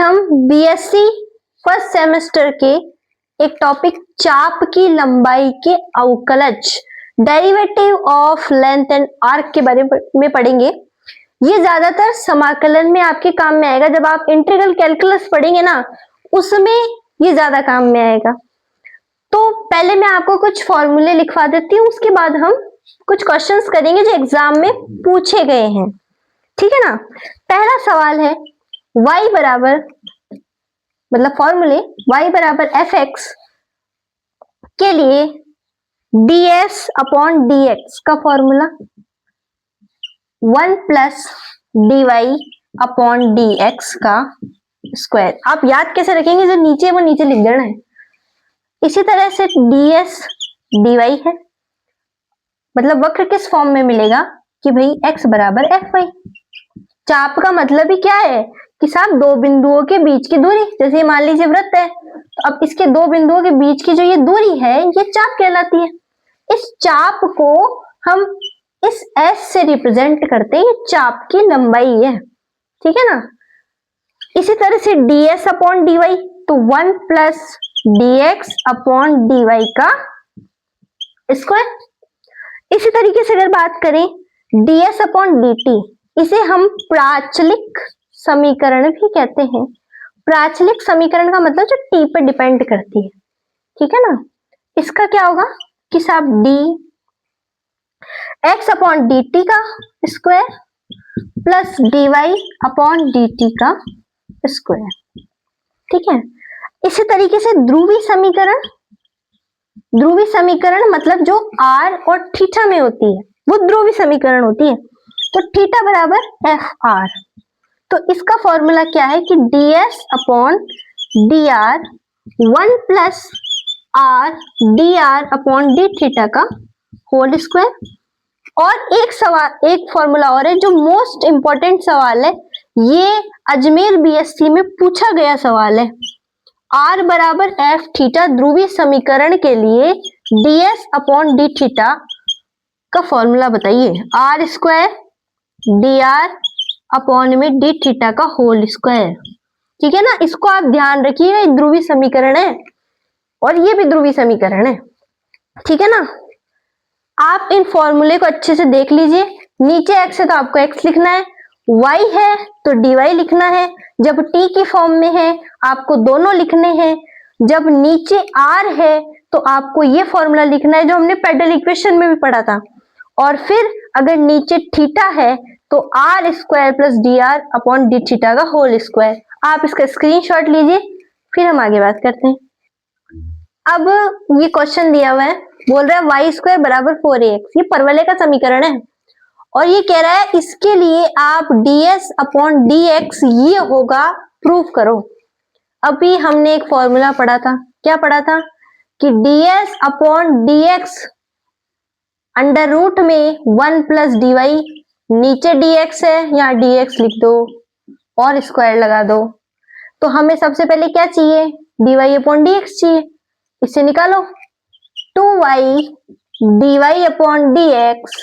हम BSc first semester के एक टॉपिक चाप की लंबाई के अवकलज derivative of length and arc के बारे में पढ़ेंगे। ये ज्यादातर समाकलन में आपके काम में आएगा। जब आप इंटीग्रल कैलकुलस पढ़ेंगे ना, उसमें ये ज्यादा काम में आएगा। तो पहले मैं आपको कुछ फॉर्मूले लिखवा देती हूँ, उसके बाद हम कुछ क्वेश्चंस करेंगे जो एग्जाम में पूछे गए हैं। ठीक है ना। पहला सवाल है y बराबर, मतलब फॉर्मूले y बराबर एफ एक्स के लिए ds अपॉन dx का formula 1 plus dy upon dx का स्क्वायर। आप याद कैसे रखेंगे, जो नीचे है वो नीचे लिख देना है। इसी तरह से ds dy है, मतलब वक्र किस फॉर्म में मिलेगा कि भाई x बराबर एफ वाई। चाप का मतलब ही क्या है कि साहब दो बिंदुओं के बीच की दूरी, जैसे मान लीजिए वृत्त है, तो अब इसके दो बिंदुओं के बीच की जो ये दूरी है ये चाप कहलाती है। इस चाप को हम इस S से रिप्रेजेंट करते हैं, ये चाप की लंबाई है। ठीक है ना। इसी तरह से ds अपॉन dy, तो 1 प्लस dx अपॉन dy का स्क्वायर। इसी तरीके से अगर बात करें ds अपॉन dt, इसे हम प्राचलिक समीकरण भी कहते हैं। प्राचलिक समीकरण का मतलब जो t पर डिपेंड करती है। ठीक है ना। इसका क्या होगा कि साहब d x अपॉन dt का square plus dy upon dt का स्क्वायर। ठीक है। इसी तरीके से ध्रुवीय समीकरण, ध्रुवीय समीकरण मतलब जो r और थीटा में होती है वो ध्रुवीय समीकरण होती है। तो थीटा बराबर एफ आर, तो इसका फॉर्मूला क्या है कि ds upon D R 1 plus R D r upon d theta का होल स्क्वायर। और एक सवाल, एक फॉर्मूला और है जो मोस्ट इंपॉर्टेंट सवाल है, ये अजमेर बीएससी में पूछा गया सवाल है। r बराबर एफ थीटा ध्रुवीय समीकरण के लिए ds अपॉन डी थीटा का फॉर्मूला बताइए। R square d r upon में डी थीटा का होल स्क्वायर। ठीक है ना। इसको आप ध्यान रखिएगा, ध्रुवीय समीकरण है और ये भी ध्रुवीय समीकरण है। ठीक है ना। आप इन फॉर्मूले को अच्छे से देख लीजिए। नीचे x है तो आपको x लिखना है, y है तो dy लिखना है। जब t की फॉर्म में है आपको दोनों लिखने हैं। जब नीचे r है तो आपको ये फॉर्मूला लिखना है जो हमने पेडल इक्वेशन में भी पढ़ा था। और फिर अगर नीचे थीटा है तो r square plus d r upon d theta का होल स्क्वायर। आप इसका स्क्रीनशॉट लीजिए, फिर हम आगे बात करते हैं। अब ये क्वेश्चन दिया हुआ है, बोल रहा है वाई स्क्वायर बराबर 4ax, ये परवलय का समीकरण है और ये कह रहा है इसके लिए आप ds अपॉन dx ये होगा प्रूव करो। अभी हमने एक फॉर्मूला पढ़ा था, क्या पढ़ा था कि ds upon dx under root में 1 प्लस dy, नीचे dx है यहाँ dx लिख दो और स्क्वायर लगा दो। तो हमें सबसे पहले क्या चाहिए, dy अपॉन dx चाहिए। इसे निकालो, 2y dy अपॉन dx,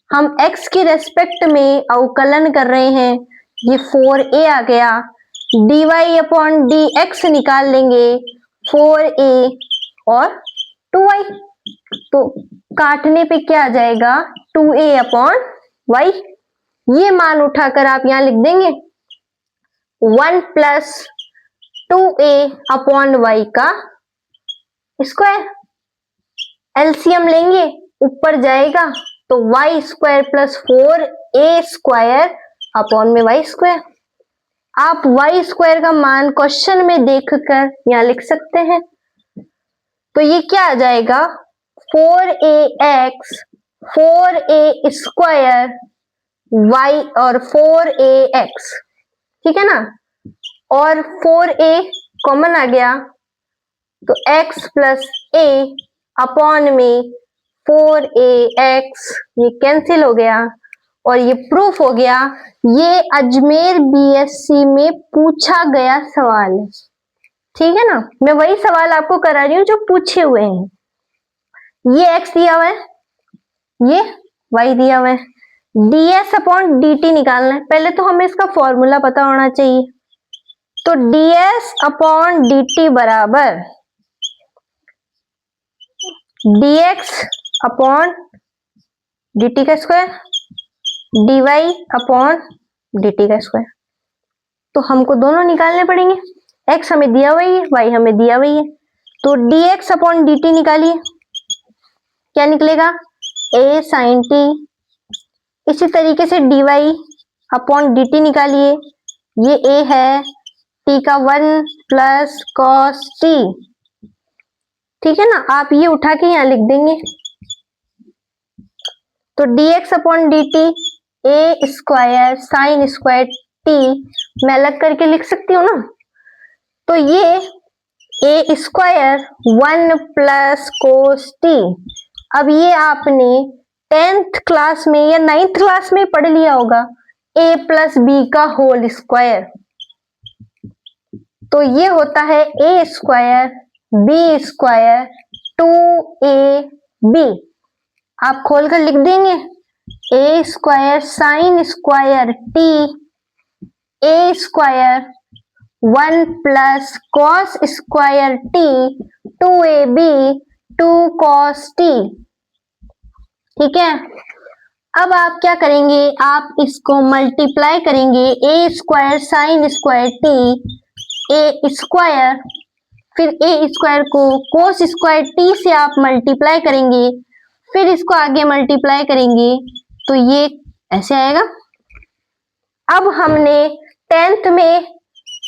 हम x के रेस्पेक्ट में अवकलन कर रहे हैं, ये 4a आ गया। dy अपॉन dx निकाल लेंगे, 4a और 2y, तो काटने पे क्या आ जाएगा 2a अपॉन y। ये मान उठाकर आप यहां लिख देंगे 1 प्लस 2a अपॉन y का स्क्वायर। एलसीएम लेंगे, ऊपर जाएगा तो y square plus 4a square upon में y स्क्वायर। आप y स्क्वायर का मान क्वेश्चन में देखकर यहां लिख सकते हैं। तो ये क्या आ जाएगा 4ax 4a स्क्वायर y और 4ax। ठीक है ना। और 4a कॉमन आ गया तो x प्लस a अपॉन में 4ax, ये कैंसिल हो गया और ये प्रूफ हो गया। ये अजमेर बीएससी में पूछा गया सवाल है। ठीक है ना। मैं वही सवाल आपको करा रही हूँ जो पूछे हुए हैं। ये x दिया हुआ है, ये y दिया हुआ है, ds अपॉन dt निकालना है। पहले तो हमें इसका फॉर्मूला पता होना चाहिए। तो ds अपॉन dt बराबर dx अपॉन dt का स्क्वायर dy अपॉन dt का स्क्वायर। तो हमको दोनों निकालने पड़ेंगे। x हमें दिया हुआ है, y हमें दिया हुआ है। तो dx अपॉन dt निकालिए, क्या निकलेगा? a sin t। इसी तरीके से dy अपॉन dt निकालिए, ये a है, t का 1 प्लस cos t। ठीक है ना, आप ये उठा के यहाँ लिख देंगे। तो dx upon dt a square sine square t, मैं अलग करके लिख सकती हूँ ना। तो ये a square 1 plus cos t। अब ये आपने 10th क्लास में या 9th क्लास में पढ़ लिया होगा, a प्लस b का होल स्क्वायर। तो ये होता है a square b square 2ab। आप खोल कर लिख देंगे, a square sine square t a square 1 plus cos square t 2ab 2 cos t। ठीक है, अब आप क्या करेंगे, आप इसको मल्टीप्लाई करेंगे, a square sine square t a square, फिर a स्क्वायर को कोस स्क्वायर t से आप मल्टीप्लाई करेंगे, फिर इसको आगे मल्टीप्लाई करेंगे, तो ये ऐसे आएगा। अब हमने 10th में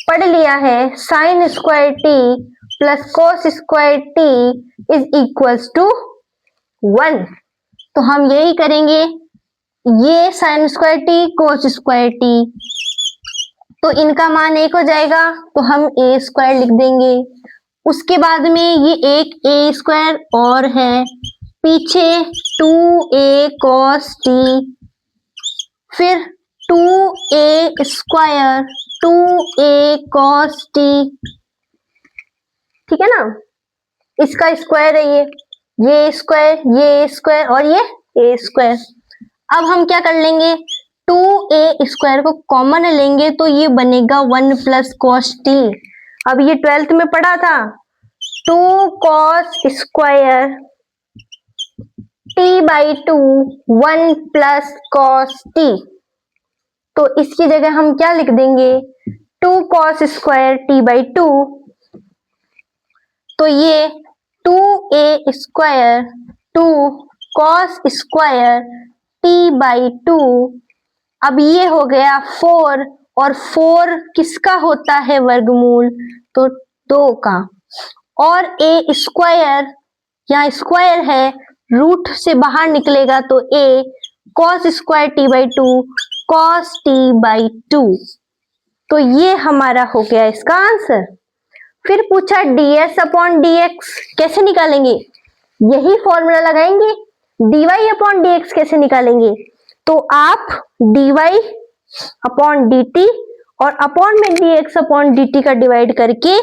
पढ़ लिया है sine square t plus cos square t is equals to 1। तो हम यही करेंगे, ये sine square t cos square t, तो इनका मान 1 हो जाएगा, तो हम a स्क्वायर लिख देंगे। उसके बाद में ये एक a स्क्वायर और है, पीछे 2a cos t, फिर 2a square 2a cos t। ठीक है ना, इसका स्क्वायर है ये स्क्वायर और ये a स्क्वायर। अब हम क्या कर लेंगे, 2a स्क्वायर को कॉमन लेंगे, तो ये बनेगा 1 प्लस cos t। अब ये 12th में पढ़ा था, 2 cos square t by 2 1 plus cos t। तो इसकी जगह हम क्या लिख देंगे, 2 cos स्क्वायर t बाई 2। तो ये 2a square 2 cos square t by 2। अब ये हो गया 4, और 4 किसका होता है वर्गमूल, तो 2 का। और a स्क्वायर, यहाँ स्क्वायर है, रूट से बाहर निकलेगा तो a cos square t by 2 cos t by 2। तो ये हमारा हो गया इसका आंसर। फिर पूछा ds अपॉन dx कैसे निकालेंगे, यही फॉर्मूला लगाएंगे। dy अपॉन dx कैसे निकालेंगे, तो आप dy अपॉन dt और अपॉन में dx अपॉन dt का डिवाइड करके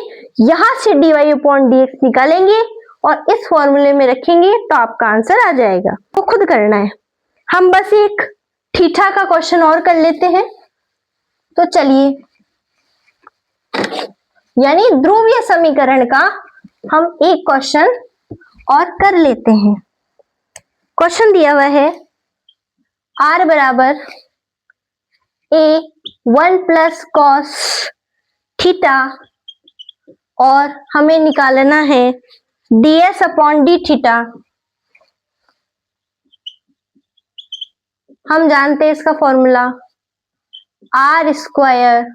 यहां से dy अपॉन dx निकालेंगे और इस फॉर्मूले में रखेंगे, तो आपका आंसर आ जाएगा। तो खुद करना है, हम बस एक थीटा का क्वेश्चन और कर लेते हैं। तो चलिए, यानी ध्रुवीय समीकरण का हम एक क्वेश्चन और कर लेते हैं। क्वेश्चन दिया हुआ है r बराबर a 1 प्लस कॉस थीटा, और हमें निकालना है ds अपॉन डी थीटा। हम जानते हैं इसका formula, r square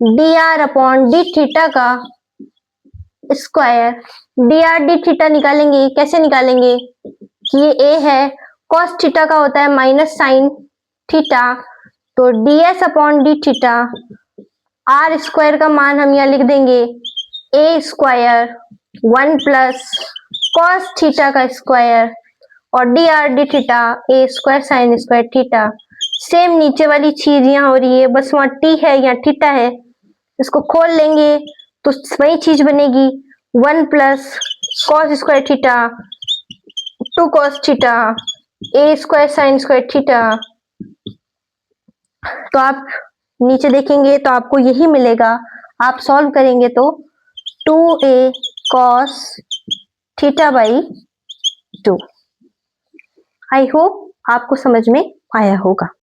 dr upon d theta का स्क्वायर। dr डी थीटा निकालेंगे, कैसे निकालेंगे कि ये a है, cos थीटा का होता है माइनस साइन थीटा, तो ds upon d theta. r square का मान हम यहाँ लिख देंगे a square 1 plus cos theta का स्क्वायर, और dr D theta a square sine square theta. Same नीचे वाली चीज यहाँ हो रही है, बस वहाँ t है, यहाँ थीटा है, इसको खोल लेंगे तो वही चीज बनेगी, 1 plus cos square theta 2 cos theta a square sine square theta. तो आप नीचे देखेंगे तो आपको यही मिलेगा, आप सॉल्व करेंगे तो 2a cos theta by 2। I hope आपको समझ में आया होगा।